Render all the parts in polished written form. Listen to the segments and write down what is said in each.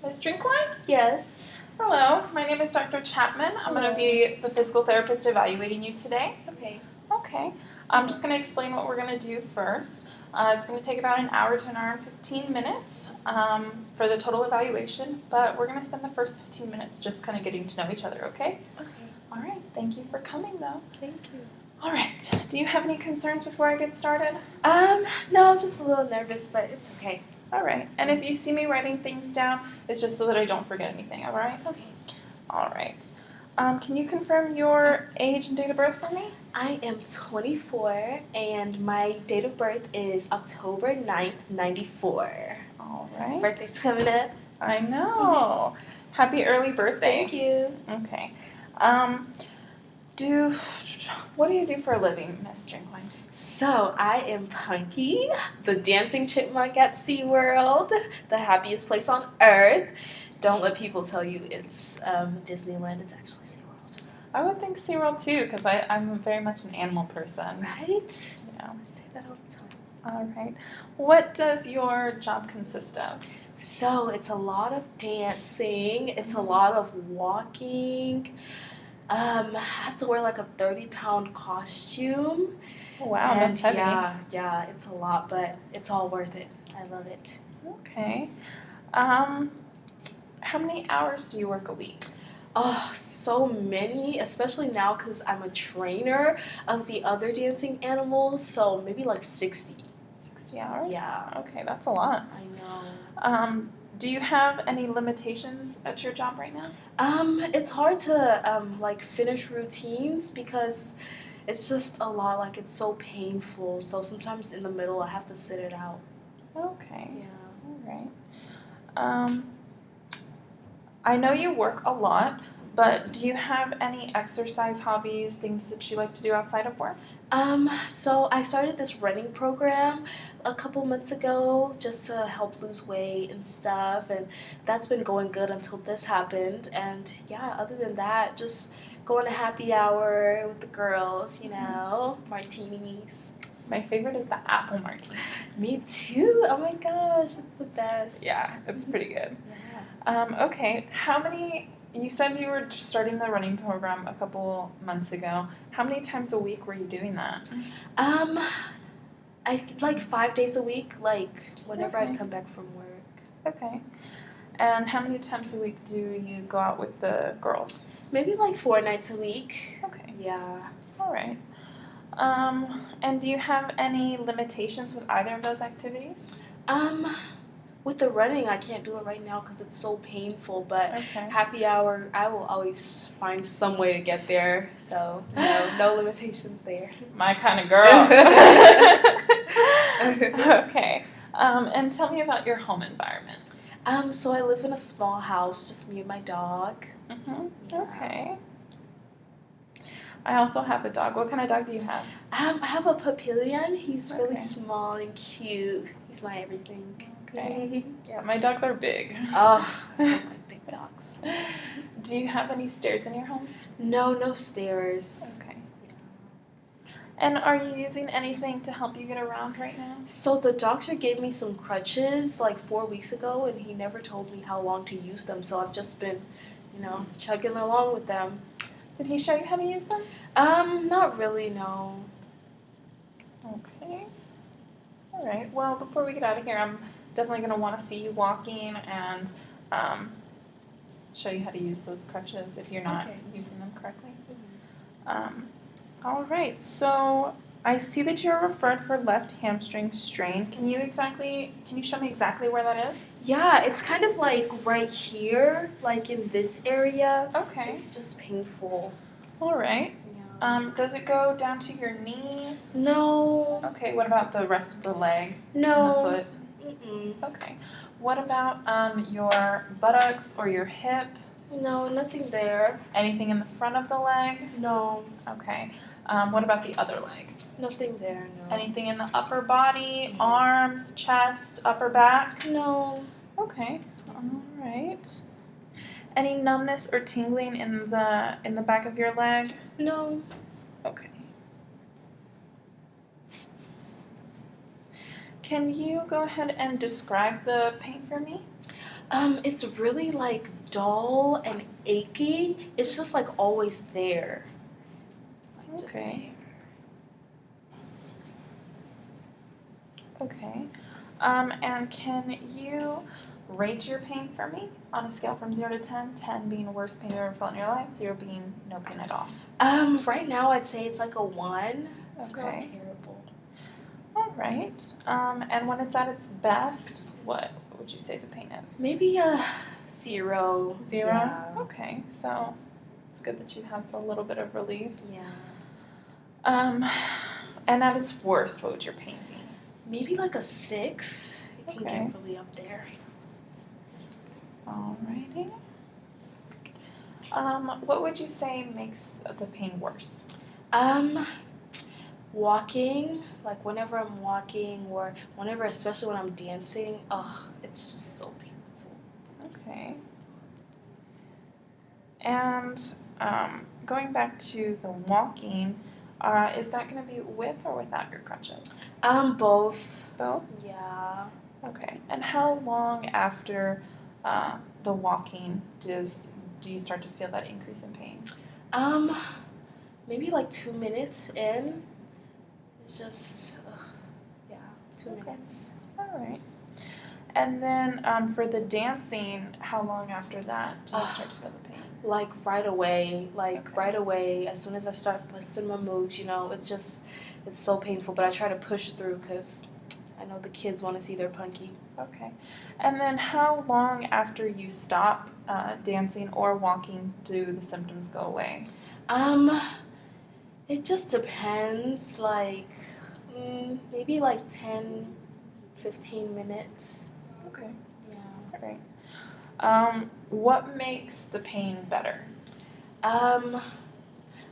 Miss Drinkwine? Yes. Hello, my name is Dr. Chapman. I'm going to be the physical therapist evaluating you today. Okay. Okay. I'm just going to explain what we're going to do first. It's going to take about an hour to an hour and 15 minutes for the total evaluation, but we're going to spend the first 15 minutes just kind of getting to know each other, okay? Okay. All right. Thank you for coming, though. Thank you. All right. Do you have any concerns before I get started? No, I'm just a little nervous, but it's okay. All right. And if you see me writing things down, it's just so that I don't forget anything, all right? Okay. All right. Can you confirm your age and date of birth for me? I am 24, and my date of birth is October 9th, 94. All right. Birthday's coming up. I know. Happy early birthday. Thank you. Okay. What do you do for a living, Miss Drinkwine? So, I am Punky, the dancing chipmunk at SeaWorld, the happiest place on earth. Don't let people tell you it's Disneyland, it's actually SeaWorld. I would think SeaWorld too, because I'm very much an animal person. Right? Yeah. I say that all the time. All right. What does your job consist of? So, it's a lot of dancing, it's a lot of walking. I have to wear like a 30-pound costume. Wow, And that's heavy. Yeah, it's a lot, but it's all worth it. I love it. Okay. How many hours do you work a week? Oh, so many, especially now because I'm a trainer of the other dancing animals, so maybe like 60. 60 hours? Yeah. Okay, that's a lot. I know. Do you have any limitations at your job right now? It's hard to like finish routines because it's just a lot, like it's so painful, so sometimes in the middle I have to sit it out. Okay. Yeah. All right. I know you work a lot, but do you have any exercise hobbies, things that you like to do outside of work? So I started this running program a couple months ago just to help lose weight and stuff, and that's been going good until this happened. And yeah, other than that, just going to happy hour with the girls, you know, martinis. My favorite is the apple martini. Me too. Oh my gosh, it's the best. Yeah, it's pretty good. Yeah. Okay, you said you were just starting the running program a couple months ago. How many times a week were you doing that? I like 5 days a week, like whenever Okay. I'd come back from work. Okay. And how many times a week do you go out with the girls? Maybe like 4 nights a week. Okay. Yeah. All right. And do you have any limitations with either of those activities? With the running, I can't do it right now because it's so painful, but Okay. happy hour, I will always find some way to get there, so no limitations there. My kind of girl. Okay. And tell me about your home environment. So I live in a small house, just me and my dog. Mm-hmm. Yeah. Okay. I also have a dog. What kind of dog do you have? I have a Papillion. He's really Okay. small and cute. He's my everything. Okay. Yeah, my dogs are big. Oh, I like big dogs. Do you have any stairs in your home? No stairs. Okay. And are you using anything to help you get around right now? So the doctor gave me some crutches like 4 weeks ago, and he never told me how long to use them. So I've just been, chugging along with them. Did he show you how to use them? Not really, no. Okay. All right. Well, before we get out of here, I'm definitely going to want to see you walking and show you how to use those crutches if you're not Okay. using them correctly. All right. So I see that you're referred for left hamstring strain. Can you show me exactly where that is? Yeah, it's kind of like right here, like in this area. Okay. It's just painful. All right. Yeah. Does it go down to your knee? No. Okay. What about the rest of the leg? No. And the foot? Mm-mm. Okay. What about your buttocks or your hip? No, nothing there. Anything in the front of the leg? No, Okay. What about the other leg? nothing there, no. Anything in the upper body, arms, chest, upper back? No. Okay. All right. Any numbness or tingling in the back of your leg? No. Okay. Can you go ahead and describe the pain for me? It's really like dull and achy. It's just like always there. Like just Okay. there. Okay. And can you rate your pain for me on a scale from 0 to 10? 10 being the worst pain you've ever felt in your life, 0 being no pain at all. Right now I'd say it's like a 1. It's not Okay. terrible. All right. And when it's at its best, what would you say the pain is? Maybe a 0. 0? Yeah. Okay. So it's good that you have a little bit of relief. Yeah. And at its worst, what would your pain be? Maybe like a 6. It can Okay. get really up there. Alrighty. What would you say makes the pain worse? Walking, like whenever I'm walking or whenever, especially when I'm dancing, it's just so painful. Okay. And going back to the walking, is that going to be with or without your crutches? Both. Both? Yeah. Okay. And how long after the walking do you start to feel that increase in pain? Maybe like 2 minutes in. It's just, 2 Okay. minutes. All right. And then for the dancing, how long after that do you start to feel the pain? Like right away, Okay. as soon as I start busting my moves, it's so painful, but I try to push through because I know the kids want to see their punky. Okay. And then how long after you stop dancing or walking do the symptoms go away? It just depends, like, maybe like 10, 15 minutes. Okay. Yeah. All right. What makes the pain better?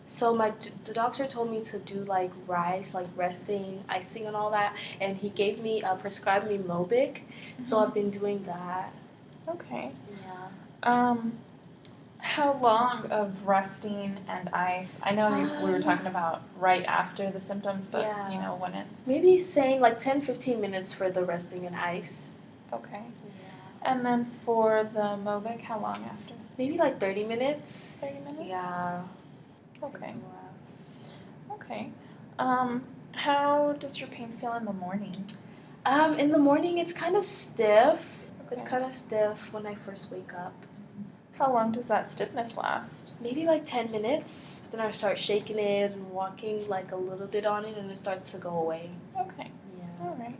So the doctor told me to do like rice, like resting, icing, and all that, and he prescribed me Mobic, so I've been doing that. Okay. Yeah. How long of resting and ice? I know we were talking about right after the symptoms, but Yeah. when it's Maybe saying like 10, 15 minutes for the resting and ice. okay. Yeah. And then for the Mobic, how long after? Maybe like 30 minutes. 30 minutes? Yeah. Okay. Takes a while. Okay. How does your pain feel in the morning? In the morning, it's kind of stiff. Okay. It's kind of stiff when I first wake up. How long does that stiffness last? Maybe like 10 minutes. Then I start shaking it and walking like a little bit on it, and it starts to go away. Okay. Yeah. All right.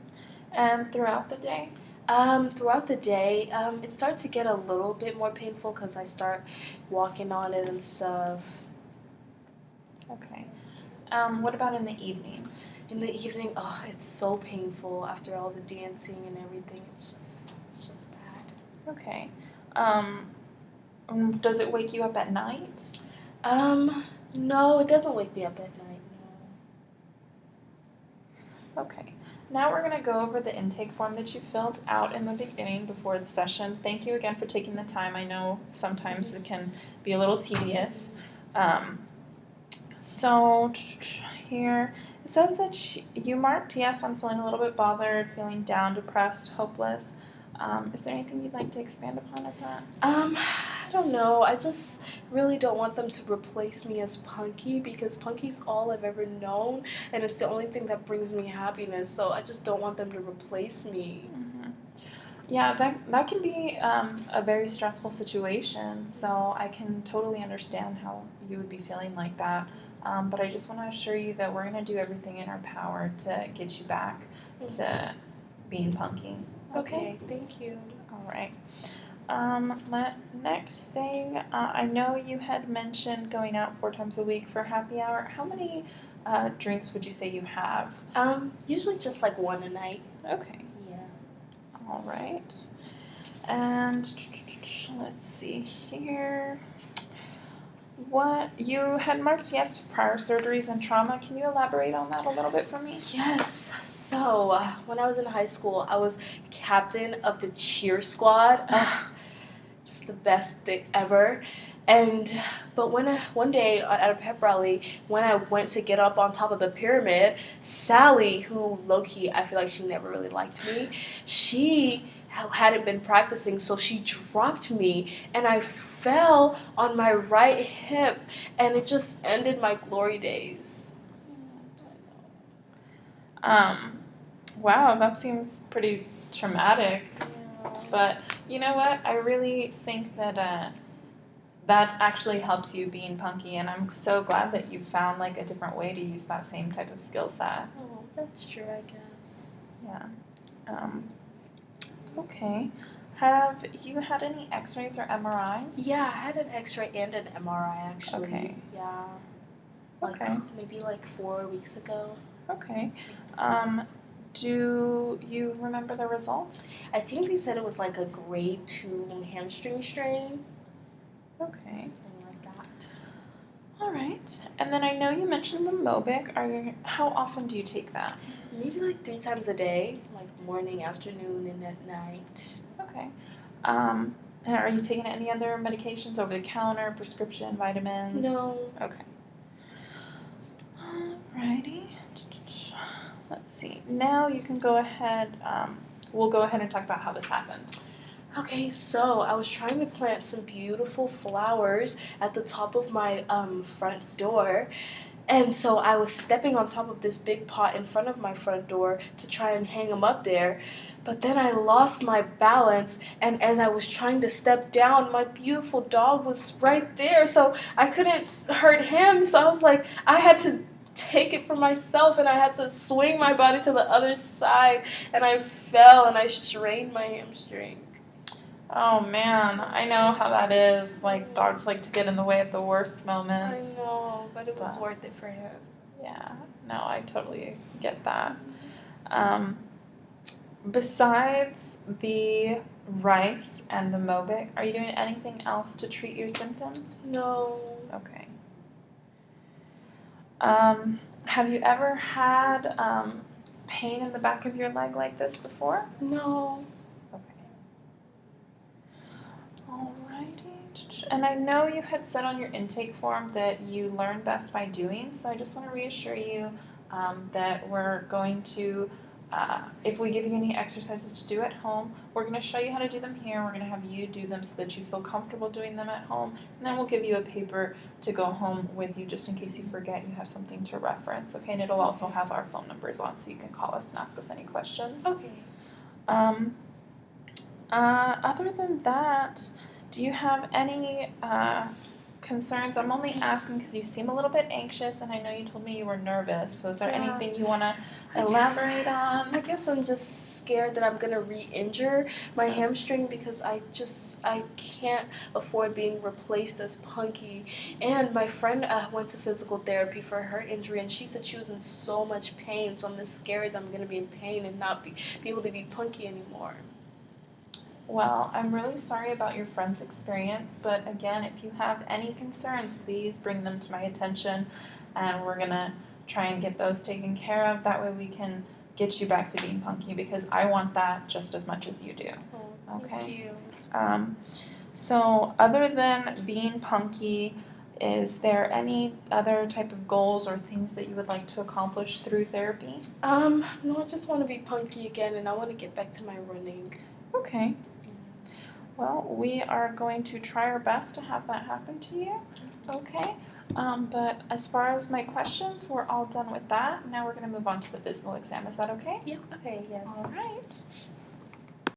And throughout the day? Throughout the day, it starts to get a little bit more painful because I start walking on it and stuff. Okay. What about in the evening? In the evening, it's so painful after all the dancing and everything. It's just bad. Okay. Does it wake you up at night? No, it doesn't wake me up at night, no. Okay. Now we're going to go over the intake form that you filled out in the beginning before the session. Thank you again for taking the time. I know sometimes it can be a little tedious. So here it says that you marked yes on feeling a little bit bothered, feeling down, depressed, hopeless. Is there anything you'd like to expand upon at that? I don't know. I just really don't want them to replace me as Punky because Punky's all I've ever known, and it's the only thing that brings me happiness. So I just don't want them to replace me. Mm-hmm. Yeah, that can be a very stressful situation. So I can totally understand how you would be feeling like that. But I just want to assure you that we're going to do everything in our power to get you back to being Punky. Okay, thank you. All right. Next thing, I know you had mentioned going out 4 times a week for happy hour. How many drinks would you say you have? Usually just like 1 a night. Okay. Yeah. All right. And let's see here. What you had marked yes to prior surgeries and trauma. Can you elaborate on that a little bit for me? Yes. So when I was in high school, I was captain of the cheer squad. Just the best thing ever. But one day at a pep rally, when I went to get up on top of the pyramid, Sally, who low-key I feel like she never really liked me, she hadn't been practicing, so she dropped me and I fell on my right hip and it just ended my glory days. Wow, that seems pretty traumatic. Yeah. But you know what? I really think that that actually helps you being punky, and I'm so glad that you found like a different way to use that same type of skill set. Oh, that's true, I guess. Yeah. Okay. Have you had any X-rays or MRIs? Yeah, I had an X-ray and an MRI actually. Okay. Yeah. Okay. Maybe like 4 weeks ago. Okay. Do you remember the results? I think they said it was like a grade 2 hamstring strain. Okay. Something like that. All right. And then I know you mentioned the Mobic. How often do you take that? Maybe like 3 times a day, like morning, afternoon, and at night. Okay. Are you taking any other medications over the counter, prescription, vitamins? No. Okay. Alrighty. Let's see. Now you can go ahead. We'll go ahead and talk about how this happened. Okay, so I was trying to plant some beautiful flowers at the top of my front door. And so I was stepping on top of this big pot in front of my front door to try and hang them up there. But then I lost my balance, and as I was trying to step down, my beautiful dog was right there, so I couldn't hurt him. So I was like, I had to take it for myself, and I had to swing my body to the other side, and I fell and I strained my hamstring. Oh man, I know how that is. Like dogs like to get in the way at the worst I moments. know, but it was worth it for him. Yeah, no, I totally get that. Besides the rice and the Mobic, are you doing anything else to treat your symptoms? No. Okay. Have you ever had pain in the back of your leg like this before? No. Okay. Alrighty. And I know you had said on your intake form that you learn best by doing, so I just want to reassure you that we're going to, if we give you any exercises to do at home, we're going to show you how to do them here. We're going to have you do them so that you feel comfortable doing them at home, and then we'll give you a paper to go home with you just in case you forget. You have something to reference, okay? And it'll also have our phone numbers on so you can call us and ask us any questions. Okay. Other than that, do you have any concerns? I'm only asking because you seem a little bit anxious, and I know you told me you were nervous. So is there Yeah. anything you want to elaborate on? I guess I'm just scared that I'm gonna re-injure my hamstring because I can't afford being replaced as punky. And my friend went to physical therapy for her injury, and she said she was in so much pain. So I'm just scared that I'm gonna be in pain and not be able to be punky anymore. Well, I'm really sorry about your friend's experience, but again, if you have any concerns, please bring them to my attention, and we're going to try and get those taken care of. That way we can get you back to being punky, because I want that just as much as you do. Oh, Okay. thank you. So other than being punky, is there any other type of goals or things that you would like to accomplish through therapy? No, I just want to be punky again, and I want to get back to my running. Okay. Well, we are going to try our best to have that happen to you. Okay. But as far as my questions, we're all done with that. Now we're going to move on to the physical exam. Is that okay? Yeah. Okay. Yes. All right.